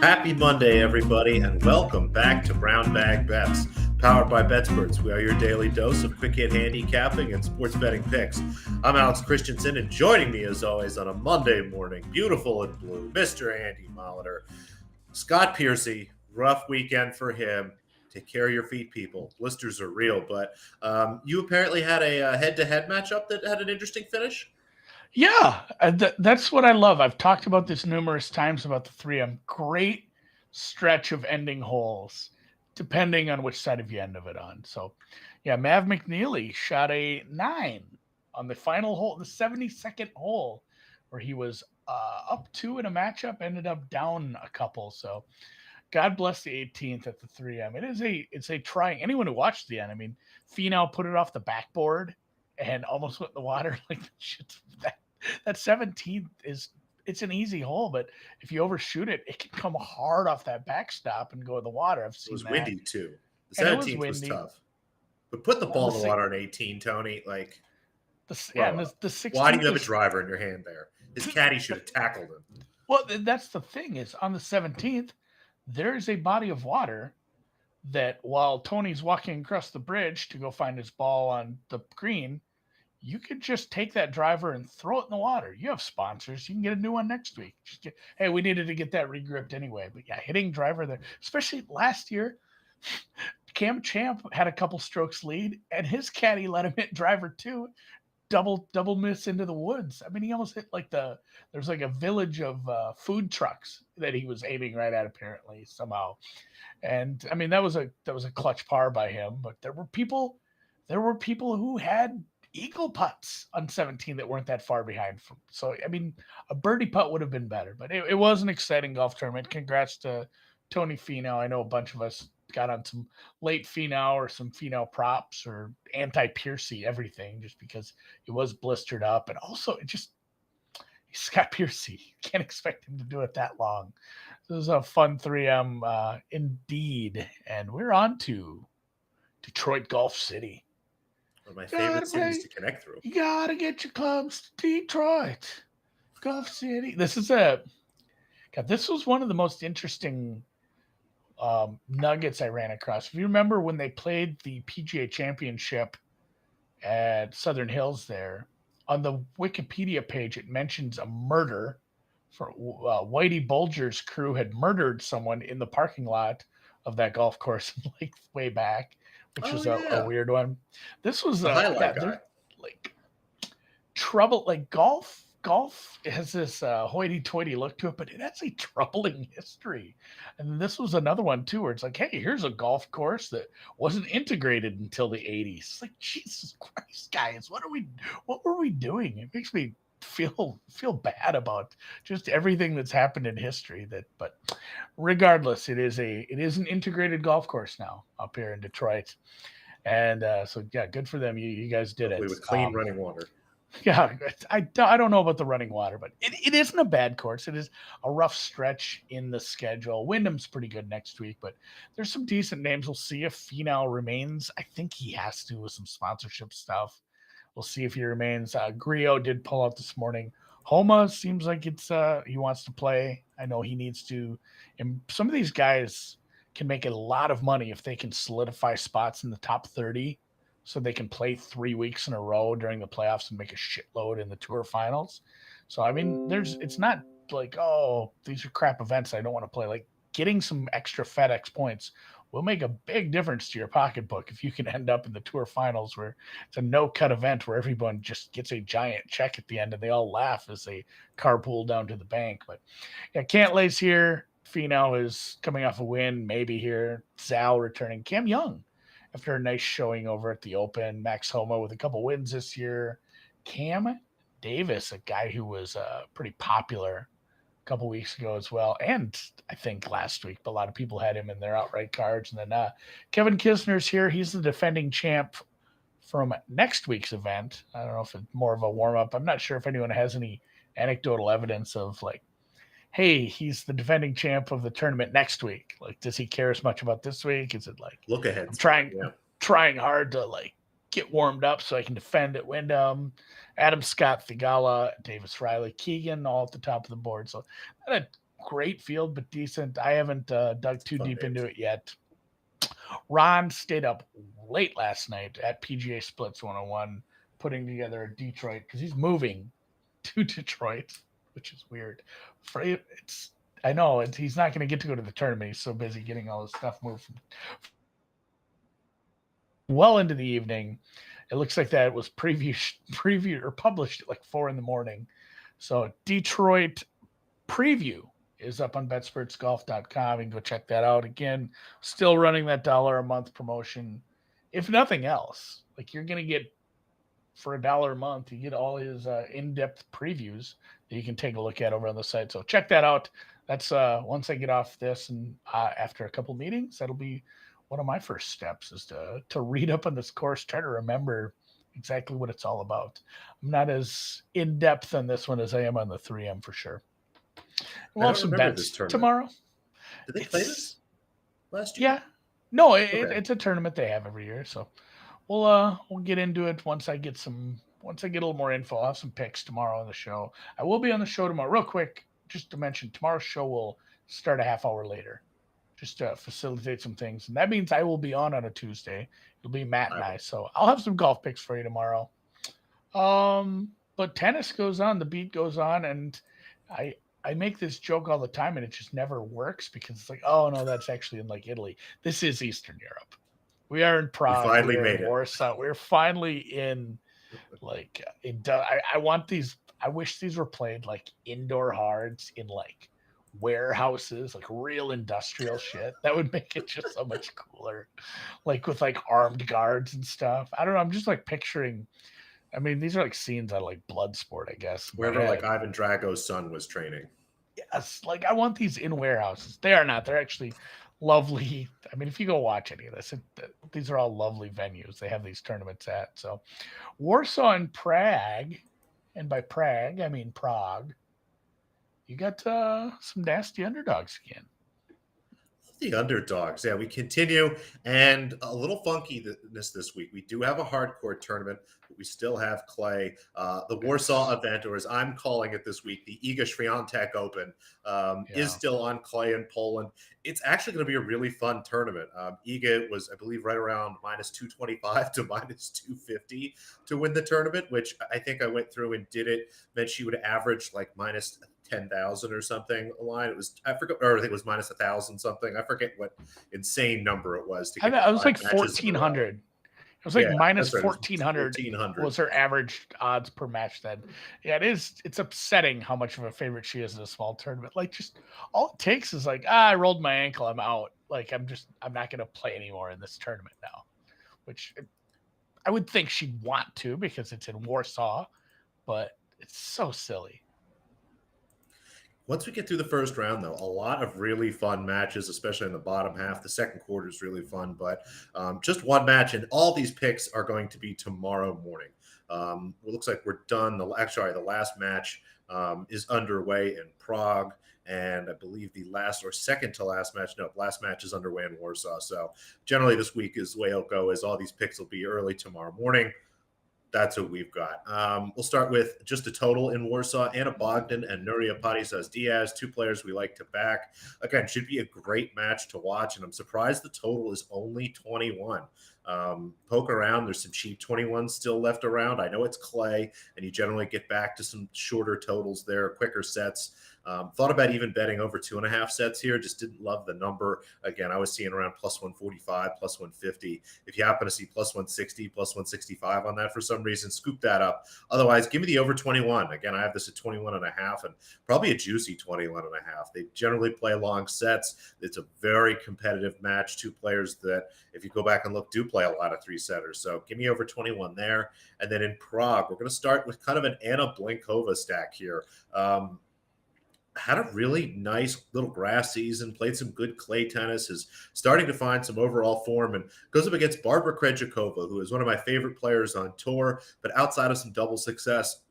Happy Monday, everybody, and welcome back to Brown Bag Bets, powered by BetSperts. We are your daily dose of quick hit handicapping and sports betting picks. I'm Alex Christensen, and joining me, as always, on a Monday morning, beautiful and blue, Mr. Andy Molitor. Scott Piercy, rough weekend for him. Take care of your feet, people. Blisters are real, but you apparently had a head-to-head matchup that had an interesting finish. Yeah, that's what I love. I've talked about this numerous times about the 3M. Great stretch of ending holes, depending on which side of you end of it on. So, yeah, Mav McNeely shot a 9 on the final hole, the 72nd hole, where he was up 2 in a matchup, ended up down a couple. So, God bless the 18th at the 3M. It's a trying. Anyone who watched the end, I mean, Finau put it off the backboard and almost went in the water. Like shit, that 17th it's an easy hole, but if you overshoot it, it can come hard off that backstop and go in the water. I've It seen was that. windy, too. The And it was 17th was windy. tough. But put the Well, ball in the water on 18, Tony. Like, the 16th. why do you have a driver in your hand there? His caddy should have tackled him. Well, that's the thing is on the 17th, there's a body of water that while Tony's walking across the bridge to go find his ball on the green, you could just take that driver and throw it in the water. You have sponsors. You can get a new one next week. Hey, we needed to get that regripped anyway. But yeah, hitting driver there, especially last year, Cam Champ had a couple strokes lead, and his caddy let him hit driver two, double miss into the woods. I mean, he almost hit there's like a village of food trucks that he was aiming right at apparently somehow. And I mean, that was a clutch par by him. But there were people who had eagle putts on 17 that weren't that far behind. So I mean, a birdie putt would have been better. But it was an exciting golf tournament. Congrats to Tony Finau. I know a bunch of us got on some late Finau or some Finau props or anti-Piercy everything just because he was blistered up. And also, he's Scott Piercy. You can't expect him to do it that long. This is a fun 3M indeed. And we're on to Detroit Golf City. One of my favorite cities to connect through. You gotta get your clubs to Detroit Golf City. This was one of the most interesting nuggets I ran across. If you remember when they played the PGA Championship at Southern Hills there, on the Wikipedia page, it mentions a murder. For Whitey Bulger's crew had murdered someone in the parking lot of that golf course, like way back, which was a weird one. This was highlight guy. Like trouble, like golf has this hoity-toity look to it, but it has a troubling history. And this was another one too, where it's like, hey, here's a golf course that wasn't integrated until the 80s. It's like, Jesus Christ, guys, what were we doing? It makes me feel bad about just everything that's happened in history. But regardless, it is an integrated golf course now up here in Detroit. And so yeah, good for them. You guys did it with clean running water. Yeah, I don't know about the running water, but it isn't a bad course. It is a rough stretch in the schedule. Wyndham's pretty good next week, but there's some decent names. We'll see if Finau remains. I think he has to with some sponsorship stuff. We'll see if he remains. Griot did pull out this morning. Homa seems like he wants to play. I know he needs to. And some of these guys can make a lot of money if they can solidify spots in the top 30. So they can play 3 weeks in a row during the playoffs and make a shitload in the tour finals. So, I mean, it's not like, oh, these are crap events I don't want to play. Like, getting some extra FedEx points will make a big difference to your pocketbook if you can end up in the tour finals where it's a no-cut event where everyone just gets a giant check at the end and they all laugh as they carpool down to the bank. But, yeah, Cantlay's here. Finau is coming off a win, maybe here. Zal returning. Cam Young, after a nice showing over at the Open. Max Homa with a couple wins this year. Cam Davis, a guy who was pretty popular a couple weeks ago as well, and I think last week, but a lot of people had him in their outright cards. And then Kevin Kisner's here. He's the defending champ from next week's event. I don't know if it's more of a warm-up. I'm not sure if anyone has any anecdotal evidence of like, hey, he's the defending champ of the tournament next week. Like, does he care as much about this week? Is it like look ahead? I'm trying hard to like get warmed up so I can defend at Wyndham. Adam Scott, Thigala, Davis Riley, Keegan, all at the top of the board. So a great field, but decent. I haven't dug too Fun deep into names. it yet. Ron stayed up late last night at PGA Splits 101 putting together a Detroit because he's moving to Detroit, which is weird. It's I know he's not going to get to go to the tournament. He's so busy getting all his stuff moved from well into the evening. It looks like that was preview or published at like 4 a.m. So Detroit preview is up on betspurtsgolf.com. You can go check that out. Again, still running that $1 a month promotion. If nothing else, like you're going to get for $1 a month, you get all his in-depth previews that you can take a look at over on the site. So check that out. That's once I get off this and after a couple meetings, that'll be one of my first steps is to read up on this course, try to remember exactly what it's all about. I'm not as in depth on this one as I am on the 3M for sure. I We'll have don't some remember this bets tournament. tomorrow. Did they play this last year? Yeah. No, Okay. it's a tournament they have every year. So we'll get into it once I get a little more info. I'll have some picks tomorrow on the show. I will be on the show tomorrow. Real quick, just to mention, tomorrow's show will start a half hour later, just to facilitate some things. And that means I will be on a Tuesday. It'll be Matt and I. So I'll have some golf picks for you tomorrow. But tennis goes on, the beat goes on, and I make this joke all the time, and it just never works because it's like, oh no, that's actually in like Italy. This is Eastern Europe. We are in We Prague. finally We are made in it. Warsaw. We're finally in like I want these. I wish these were played like indoor hards in like warehouses, like real industrial shit. That would make it just so much cooler. Like with like armed guards and stuff. I don't know. I'm just like picturing. I mean, these are like scenes out of like Bloodsport, I guess. In my Wherever like head. Ivan Drago's son was training. Yes, like I want these in warehouses. They are not. They're actually lovely. I mean, if you go watch any of this, these are all lovely venues. They have these tournaments at. So Warsaw and Prague, and by Prague I mean Prague. You got some nasty underdogs again. The underdogs. Yeah, we continue and a little funkiness this week. We do have a hardcore tournament, but we still have clay. The Warsaw event, or as I'm calling it this week, the Iga Świątek Open, is still on clay in Poland. It's actually going to be a really fun tournament. Iga was, I believe, right around minus 225 to minus 250 to win the tournament, which I think I went through and did it. Meant she would average like minus 10,000 or something a line. It was, I forget, or I think it was minus 1,000 something. I forget what insane number it was to get I was like matches in a row. 1,400. It was like minus that's right. 1,400 was her average odds per match then. Yeah, it's upsetting how much of a favorite she is in a small tournament. Like just all it takes is like, I rolled my ankle, I'm out. Like I'm not gonna play anymore in this tournament now. Which I would think she'd want to because it's in Warsaw, but it's so silly. Once we get through the first round, though, a lot of really fun matches, especially in the bottom half. The second quarter is really fun, but just one match, and all these picks are going to be tomorrow morning. It looks like we're done. The last match is underway in Prague, and I believe the last or second to last match, last match is underway in Warsaw. So generally this week is the way it'll go, is all these picks will be early tomorrow morning. That's what we've got. We'll start with just a total in Warsaw. Anna Bogdan and Nuria Diaz, two players we like to back. Again, should be a great match to watch, and I'm surprised the total is only 21. Poke around. There's some cheap 21s still left around. I know it's clay, and you generally get back to some shorter totals there, quicker sets. Thought about even betting over 2.5 sets here. Just didn't love the number. Again, I was seeing around plus 145, plus 150. If you happen to see plus 160, plus 165 on that for some reason, scoop that up. Otherwise, give me the over 21. Again, I have this at 21.5 and probably a juicy 21.5. They generally play long sets. It's a very competitive match. Two players that, if you go back and look, do play a lot of three-setters. So give me over 21 there. And then in Prague, we're going to start with kind of an Anna Blinkova stack here. Had a really nice little grass season, played some good clay tennis, is starting to find some overall form, and goes up against Barbara Krejcikova, who is one of my favorite players on tour, but outside of some double success,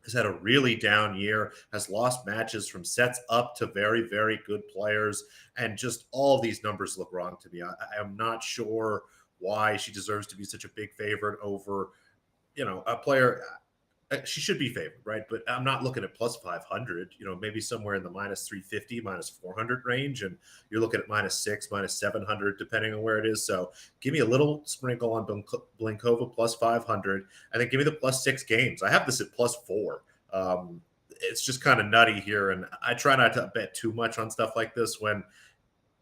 has had a really down year, has lost matches from sets up to very, very good players, and just all these numbers look wrong to me. I am not sure why she deserves to be such a big favorite over, a player. She should be favored, right? But I'm not looking at plus 500. Maybe somewhere in the minus 350, minus 400 range, and you're looking at minus 6, minus 700, depending on where it is. So give me a little sprinkle on Blinkova plus 500, and then give me the plus 6 games. I have this at plus 4. It's just kind of nutty here, and I try not to bet too much on stuff like this when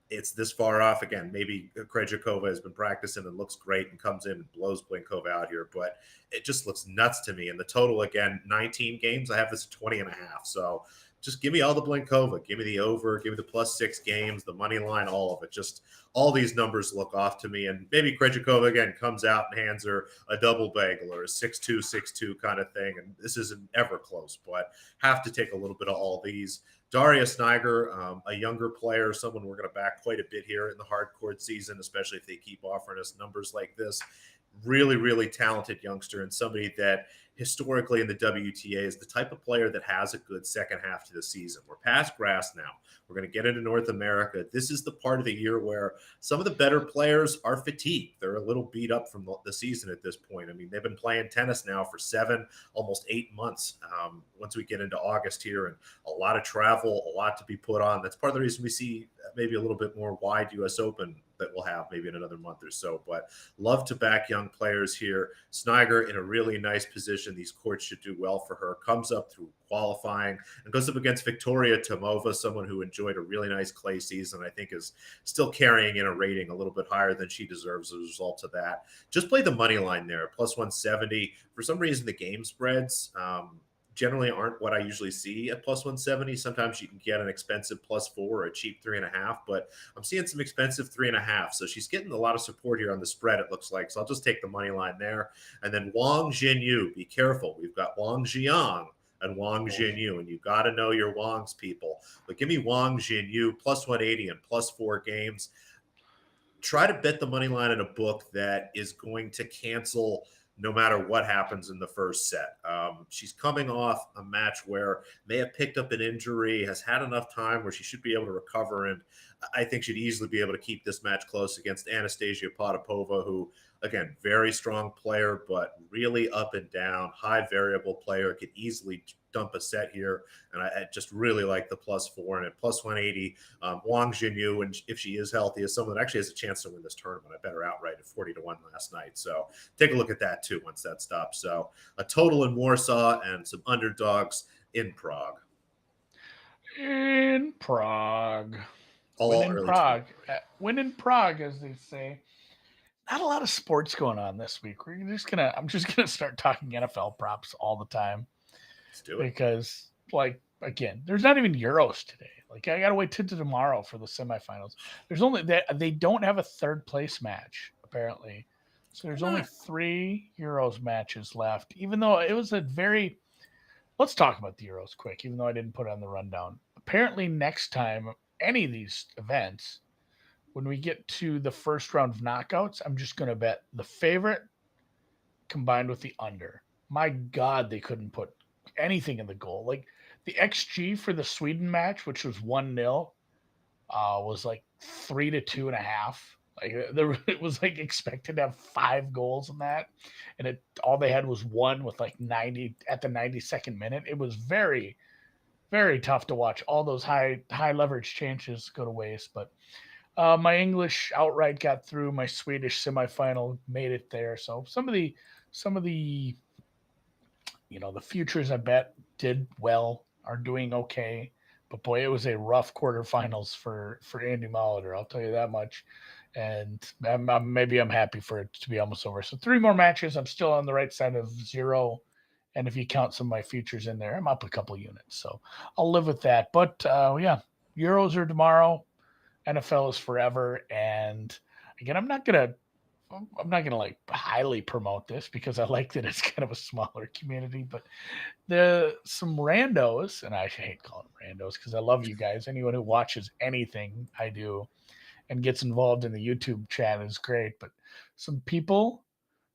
it's this far off. Again, maybe Krejcikova has been practicing and looks great and comes in and blows Blinkova out here, but it just looks nuts to me. And the total, again, 19 games. I have this at 20 and a half. So just give me all the Blinkova, give me the over, give me the plus 6 games, the money line, all of it. Just all these numbers look off to me. And maybe Krejcikova, again, comes out and hands her a double bagel or a 6-2, 6-2 kind of thing. And this isn't ever close, but have to take a little bit of all these. Daria Snyder, a younger player, someone we're going to back quite a bit here in the hard court season, especially if they keep offering us numbers like this. Really, really talented youngster, and somebody that historically in the WTA is the type of player that has a good second half to the season. We're past grass now. We're going to get into North America. This is the part of the year where some of the better players are fatigued. They're a little beat up from the season at this point. I mean, they've been playing tennis now for 7, almost 8 months. Once we get into August here, and a lot of travel, a lot to be put on. That's part of the reason we see maybe a little bit more wide U.S. Open that we'll have maybe in another month or so. But love to back young players here. Snyder in a really nice position. These courts should do well for her. Comes up through qualifying and goes up against Victoria Tomova, someone who enjoyed a really nice clay season. I think is still carrying in a rating a little bit higher than she deserves as a result of that. Just play the money line there, plus 170. For some reason, the game spreads generally aren't what I usually see at plus 170. Sometimes you can get an expensive plus 4 or a cheap 3.5, but I'm seeing some expensive 3.5. So she's getting a lot of support here on the spread, it looks like. So I'll just take the money line there. And then Wang Jinyu, be careful. We've got Wang Jiang and Wang Jinyu, and you got to know your Wangs, people. But give me Wang Jinyu plus 180 and plus 4 games. Try to bet the money line in a book that is going to cancel no matter what happens in the first set. She's coming off a match where may have picked up an injury, has had enough time where she should be able to recover, and I think she'd easily be able to keep this match close against Anastasia Potapova, who, again, very strong player, but really up and down, high variable player, could easily dump a set here. And I just really like the plus 4 and at plus 180. Wang Jinyu, and if she is healthy, is someone that actually has a chance to win this tournament. I bet her outright at 40-1 last night. So take a look at that too once that stops. So a total in Warsaw and some underdogs in Prague. In Prague. All Win in early Prague. Win in Prague, as they say. Not a lot of sports going on this week. I'm just gonna start talking NFL props all the time. Let's do it. Because, like, again, there's not even Euros today. Like, I gotta wait till tomorrow for the semifinals. There's only they don't have a third place match apparently, so there's only 3 Euros matches left. Even though it was a very, let's talk about the Euros quick. Even though I didn't put it on the rundown. Apparently, next time any of these events, when we get to the first round of knockouts, I'm just gonna bet the favorite combined with the under. My God, they couldn't put anything in the goal. Like the XG for the Sweden match, which was 1-0, was like 3 to 2.5. Like it was like expected to have 5 goals in that, and all they had was 1 with like 90 at the 92nd minute. It was very, very tough to watch all those high leverage chances go to waste. But my English outright got through. My Swedish semifinal made it there. So some of the the futures I bet did well, are doing okay. But boy, it was a rough quarterfinals for Andy Molitor. I'll tell you that much. And maybe I'm happy for it to be almost over. So 3 more matches. I'm still on the right side of 0. And if you count some of my futures in there, I'm up a couple units. So I'll live with that. But yeah, Euros are tomorrow. NFL is forever. And again, I'm not gonna like highly promote this because I like that it's kind of a smaller community, but some randos, and I hate calling them randos because I love you guys. Anyone who watches anything I do and gets involved in the YouTube chat is great, but some people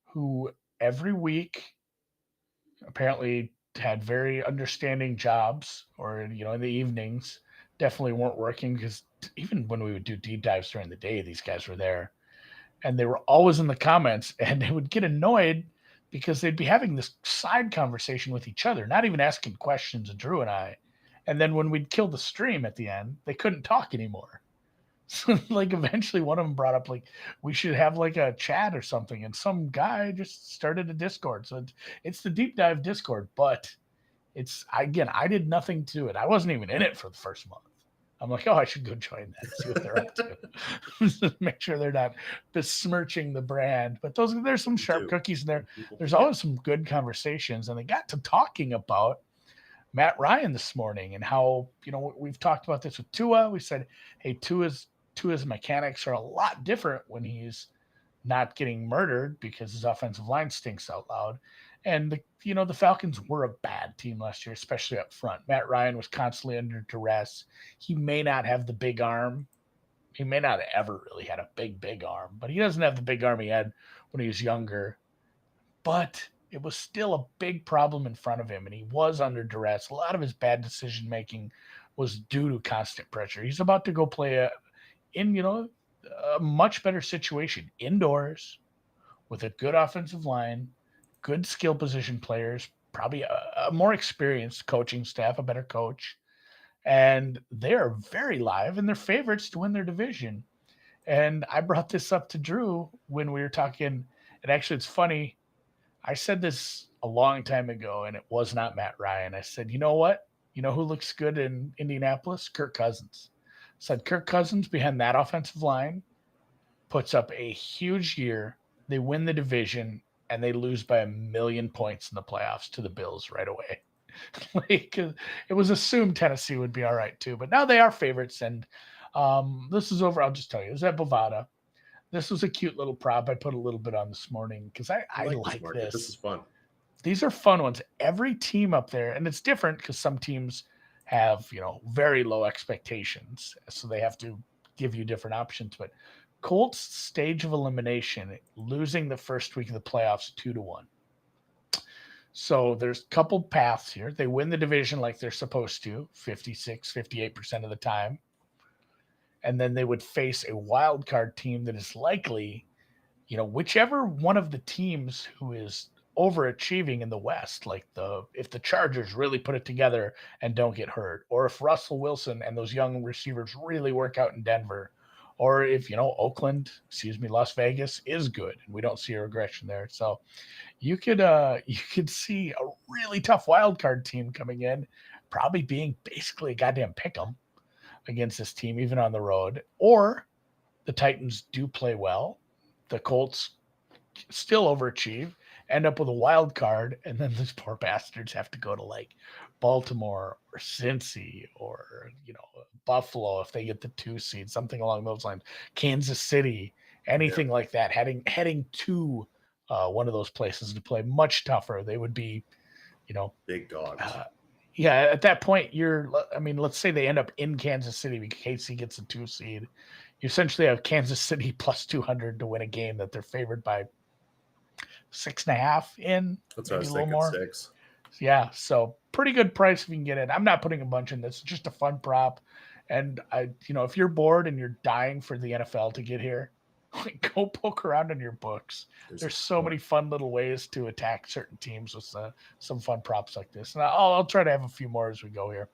who every week apparently had very understanding jobs, or in the evenings definitely weren't working, because even when we would do deep dives during the day, these guys were there. And they were always in the comments, and they would get annoyed because they'd be having this side conversation with each other, not even asking questions of Drew and I. And then when we'd kill the stream at the end, they couldn't talk anymore. So like eventually one of them brought up like we should have like a chat or something, and some guy just started a Discord. So it's the deep dive Discord, but it's again I did nothing to it. I wasn't even in it for the first month. I'm like, oh, I should go join that, see what they're up to. Make sure they're not besmirching the brand. But there's some sharp cookies in there. There's always some good conversations, and they got to talking about Matt Ryan this morning and how, we've talked about this with Tua. We said, hey, Tua's mechanics are a lot different when he's not getting murdered because his offensive line stinks out loud. And the Falcons were a bad team last year, especially up front. Matt Ryan was constantly under duress. He may not have the big arm. He may not have ever really had a big arm, but he doesn't have the big arm he had when he was younger. But it was still a big problem in front of him, and he was under duress. A lot of his bad decision making was due to constant pressure. He's about to go play in a much better situation indoors with a good offensive line, good skill position players, probably a more experienced coaching staff, a better coach, and they're very live and they're favorites to win their division. And I brought this up to Drew when we were talking, and actually it's funny. I said this a long time ago, and it was not Matt Ryan. I said, you know what? You know who looks good in Indianapolis? Kirk Cousins. I said Kirk Cousins behind that offensive line puts up a huge year. They win the division, and they lose by 1,000,000 points in the playoffs to the Bills right away. Like it was assumed Tennessee would be all right too, but now they are favorites. And this is over. I'll just tell you, it was at Bovada. This was a cute little prop I put a little bit on this morning because I like this. This is fun. These are fun ones. Every team up there, and it's different because some teams have, very low expectations. So they have to give you different options. But Colts stage of elimination, losing the first week of the playoffs 2-1. So there's a couple paths here. They win the division like they're supposed to, 56, 58% of the time. And then they would face a wild card team that is likely, whichever one of the teams who is overachieving in the West, like if the Chargers really put it together and don't get hurt, or if Russell Wilson and those young receivers really work out in Denver, or if Las Vegas is good and we don't see a regression there. So you could see a really tough wild card team coming in, probably being basically a goddamn pick 'em against this team, even on the road. Or the Titans do play well. The Colts still overachieve, end up with a wild card, and then these poor bastards have to go to like Baltimore or Cincy or Buffalo if they get the 2 seed, something along those lines. Kansas City, anything like that. Heading to one of those places to play much tougher. They would be, big dogs. At that point, let's say they end up in Kansas City because KC gets a 2 seed. You essentially have Kansas City plus 200 to win a game that they're favored by 6.5 in. That's what I was thinking, more. 6. Yeah, so pretty good price if you can get it. I'm not putting a bunch in this. It's just a fun prop. And if you're bored and you're dying for the NFL to get here, go poke around in your books. There's so many fun little ways to attack certain teams with some fun props like this. And I'll try to have a few more as we go here.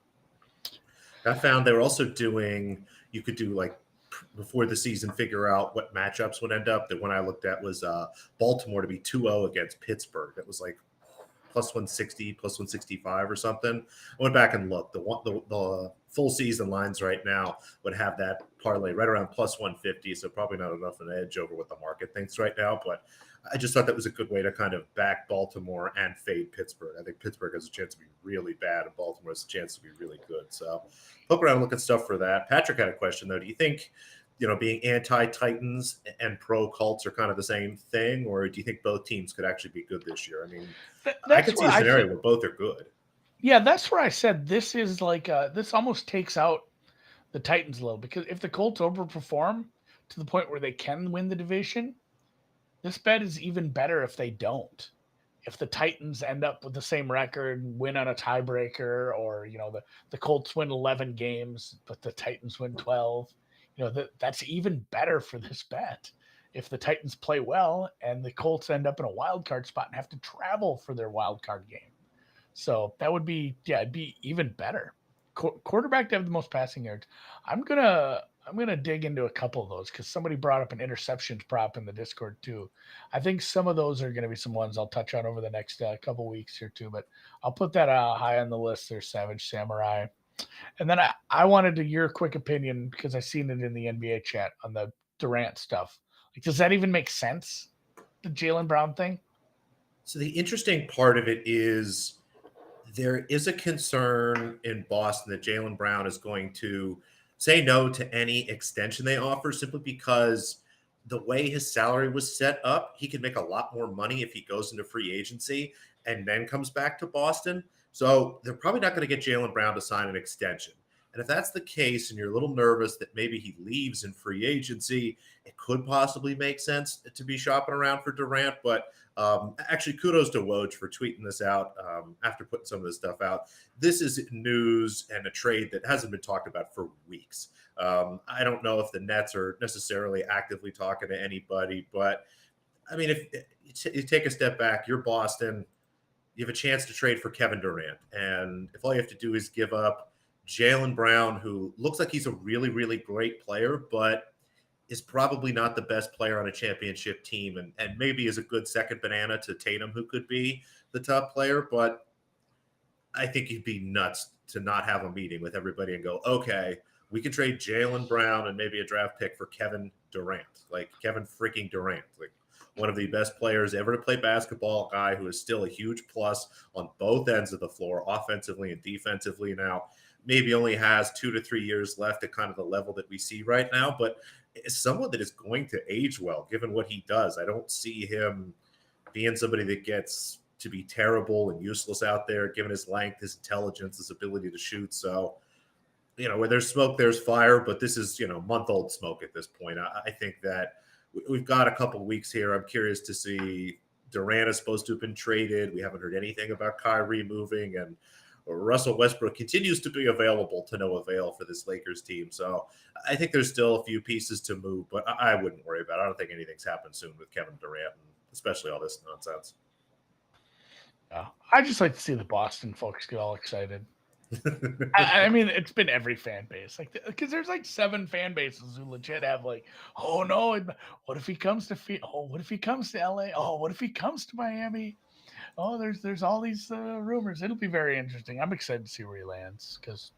I found they were also doing, you could do like before the season, figure out what matchups would end up. The one I looked at was Baltimore to be 2-0 against Pittsburgh. That was like plus 160, plus 165 or something. I went back and looked. The full season lines right now would have that parlay right around plus 150, so probably not enough an edge over what the market thinks right now. But I just thought that was a good way to kind of back Baltimore and fade Pittsburgh. I think Pittsburgh has a chance to be really bad, and Baltimore has a chance to be really good. So poke around and look at stuff for that. Patrick had a question, though. Do you think being anti-Titans and pro-Colts are kind of the same thing, or do you think both teams could actually be good this year? I mean, I could see a scenario where both are good. Yeah, that's where I said this is like this almost takes out the Titans a little, because if the Colts overperform to the point where they can win the division, this bet is even better if they don't. If the Titans end up with the same record, win on a tiebreaker, or the Colts win 11 games but the Titans win 12, that's even better for this bet. if the Titans play well and the Colts end up in a wild card spot and have to travel for their wild card game. So that would be, yeah, it'd be even better. Quarterback to have the most passing yards. I'm gonna dig into a couple of those because somebody brought up an interceptions prop in the Discord too. I think some of those are going to be some ones I'll touch on over the next couple weeks here too. But I'll put that high on the list there, Savage Samurai. And then I wanted to your quick opinion because I seen it in the NBA chat on the Durant stuff. Like, does that even make sense? The Jaylen Brown thing? So the interesting part of it is there is a concern in Boston that Jaylen Brown is going to say no to any extension they offer simply because the way his salary was set up, he could make a lot more money if he goes into free agency and then comes back to Boston. So they're probably not going to get Jaylen Brown to sign an extension. And if that's the case and you're a little nervous that maybe he leaves in free agency, it could possibly make sense to be shopping around for Durant. But actually, kudos to Woj for tweeting this out after putting some of this stuff out. This is news and a trade that hasn't been talked about for weeks. I don't know if the Nets are necessarily actively talking to anybody, but I mean, if you take a step back, you're Boston, you have a chance to trade for Kevin Durant. And if all you have to do is give up Jaylen Brown, who looks like he's a really, really great player, but is probably not the best player on a championship team and maybe is a good second banana to Tatum, who could be the top player. But I think you'd be nuts to not have a meeting with everybody and go, okay, we can trade Jaylen Brown and maybe a draft pick for Kevin Durant, like Kevin freaking Durant, like one of the best players ever to play basketball, a guy who is still a huge plus on both ends of the floor, offensively and defensively now. Maybe only has 2 to 3 years left at kind of the level that we see right now, but is someone that is going to age well, given what he does. I don't see him being somebody that gets to be terrible and useless out there, given his length, his intelligence, his ability to shoot. So, where there's smoke, there's fire, but this is, month-old smoke at this point. I think that we've got a couple of weeks here. I'm curious to see. Durant is supposed to have been traded. We haven't heard anything about Kyrie moving, and Russell Westbrook continues to be available to no avail for this Lakers team. So I think there's still a few pieces to move, but I wouldn't worry about it. I don't think anything's happened soon with Kevin Durant, and especially all this nonsense. Yeah. I just like to see the Boston folks get all excited. I mean, it's been every fan base, like, because there's like 7 fan bases who legit have like, oh no, what if he comes to what if he comes to LA? Oh, what if he comes to Miami? Oh, there's all these rumors. It'll be very interesting. I'm excited to see where he lands because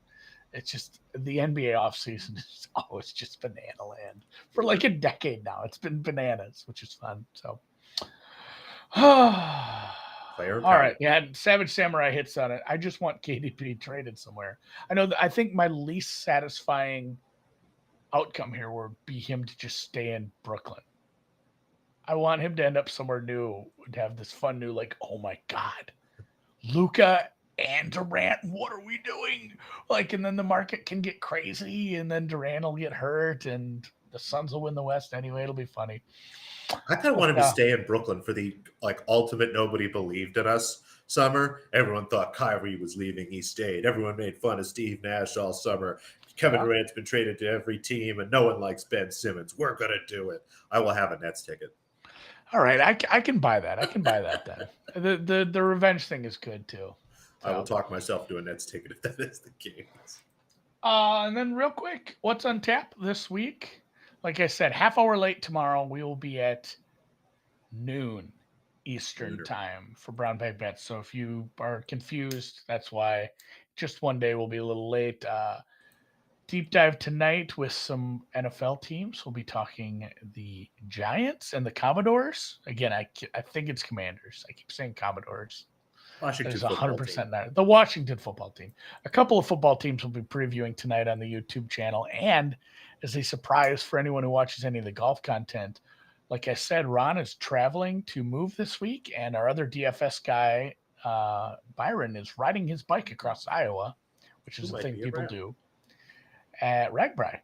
it's just the NBA offseason is always just banana land for like a decade now. It's been bananas, which is fun. So, all right, yeah. Savage Samurai hits on it. I just want KDP traded somewhere. I think my least satisfying outcome here would be him to just stay in Brooklyn. I want him to end up somewhere new, to have this fun new, like, oh my God, Luka and Durant, what are we doing? Like, and then the market can get crazy, and then Durant will get hurt, and the Suns will win the West anyway. It'll be funny. I kind of want him to stay in Brooklyn for the ultimate nobody believed in us summer. Everyone thought Kyrie was leaving. He stayed. Everyone made fun of Steve Nash all summer. Kevin Durant's been traded to every team, and no one likes Ben Simmons. We're going to do it. I will have a Nets ticket. All right, I can buy that. I can buy that then. The revenge thing is good too. So. I will talk myself to a Nets ticket if that is the case. And then real quick, what's on tap this week? Like I said, half hour late tomorrow. We will be at noon Eastern time for Brown Bag Bets. So if you are confused, that's why. Just one day we'll be a little late. Deep dive tonight with some NFL teams. We'll be talking the Giants and the Commodores. Again, I think it's Commanders. I keep saying Commodores. Washington 100% not. The Washington football team. A couple of football teams will be previewing tonight on the YouTube channel. And as a surprise for anyone who watches any of the golf content, like I said, Ron is traveling to move this week, and our other DFS guy, Byron, is riding his bike across Iowa, which is a thing people do at Ragbri.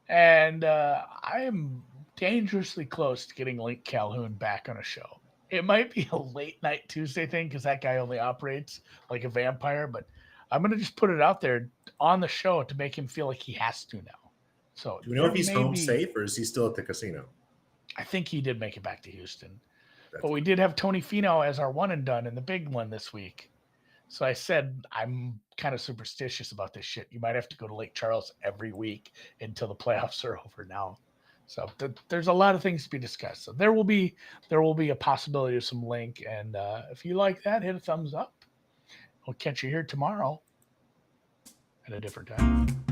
And I am dangerously close to getting Link Calhoun back on a show. It might be a late night Tuesday thing because that guy only operates like a vampire, but I'm going to just put it out there on the show to make him feel like he has to now. So do we know if he's home safe or is he still at the casino? I think he did make it back to Houston. That's But we did have Tony Finau as our one and done in the big one this week. So I said, I'm kind of superstitious about this shit. You might have to go to Lake Charles every week until the playoffs are over now. So there's a lot of things to be discussed. So there will be a possibility of some link. And if you like that, hit a thumbs up. We'll catch you here tomorrow at a different time.